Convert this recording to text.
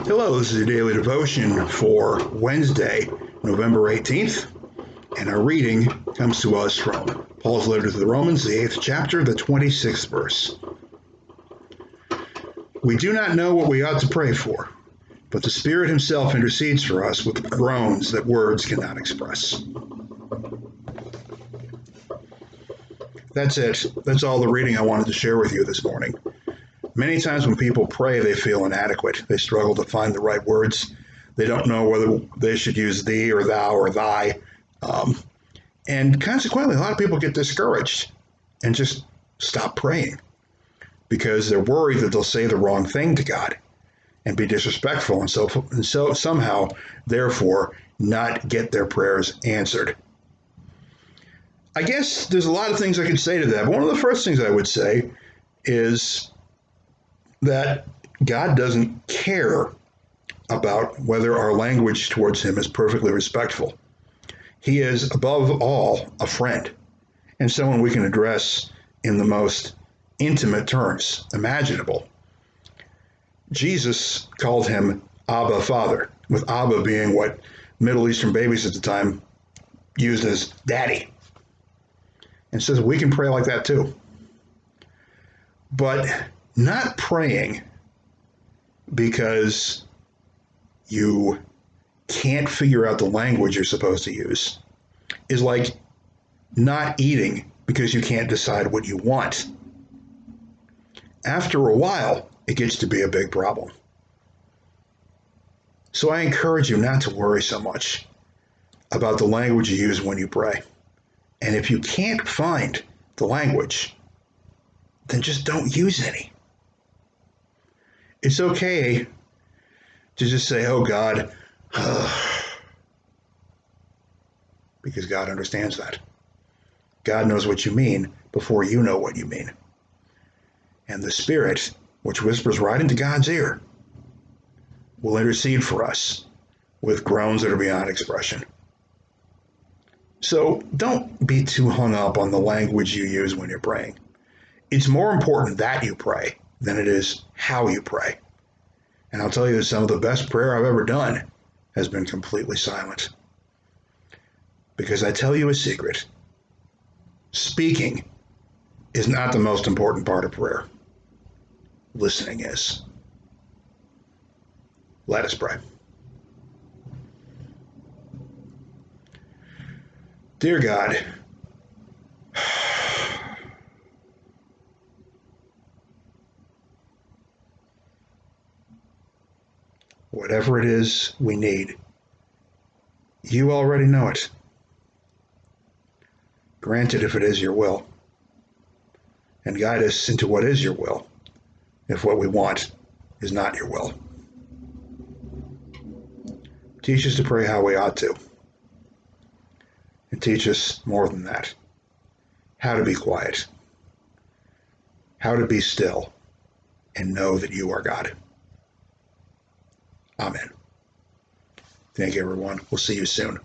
Hello, this is your daily devotion for Wednesday, November 18th, and our reading comes to us from Paul's letter to the Romans, the 8th chapter, the 26th verse. We do not know what we ought to pray for, but the Spirit Himself intercedes for us with groans that words cannot express. That's it. That's all the reading I wanted to share with you this morning. Many times when people pray, they feel inadequate. They struggle to find the right words. They don't know whether they should use thee or thou or thy. And consequently, a lot of people get discouraged and just stop praying because they're worried that they'll say the wrong thing to God and be disrespectful and so somehow, therefore, not get their prayers answered. I guess there's a lot of things I could say to that. But one of the first things I would say is that God doesn't care about whether our language towards Him is perfectly respectful. He is, above all, a friend and someone we can address in the most intimate terms imaginable. Jesus called Him Abba, Father, with Abba being what Middle Eastern babies at the time used as daddy. And says we can pray like that too. But not praying because you can't figure out the language you're supposed to use is like not eating because you can't decide what you want. After a while, it gets to be a big problem. So I encourage you not to worry so much about the language you use when you pray. And if you can't find the language, then just don't use any. It's okay to just say, oh God, because God understands that. God knows what you mean before you know what you mean. And the Spirit, which whispers right into God's ear, will intercede for us with groans that are beyond expression. So don't be too hung up on the language you use when you're praying. It's more important that you pray than it is how you pray. And I'll tell you that some of the best prayer I've ever done has been completely silent. Because I tell you a secret, speaking is not the most important part of prayer. Listening is. Let us pray. Dear God, whatever it is we need, you already know it. Grant it if it is your will, and guide us into what is your will, if what we want is not your will. Teach us to pray how we ought to, and teach us more than that, how to be quiet, how to be still, and know that you are God. Amen. Thank you, everyone. We'll see you soon.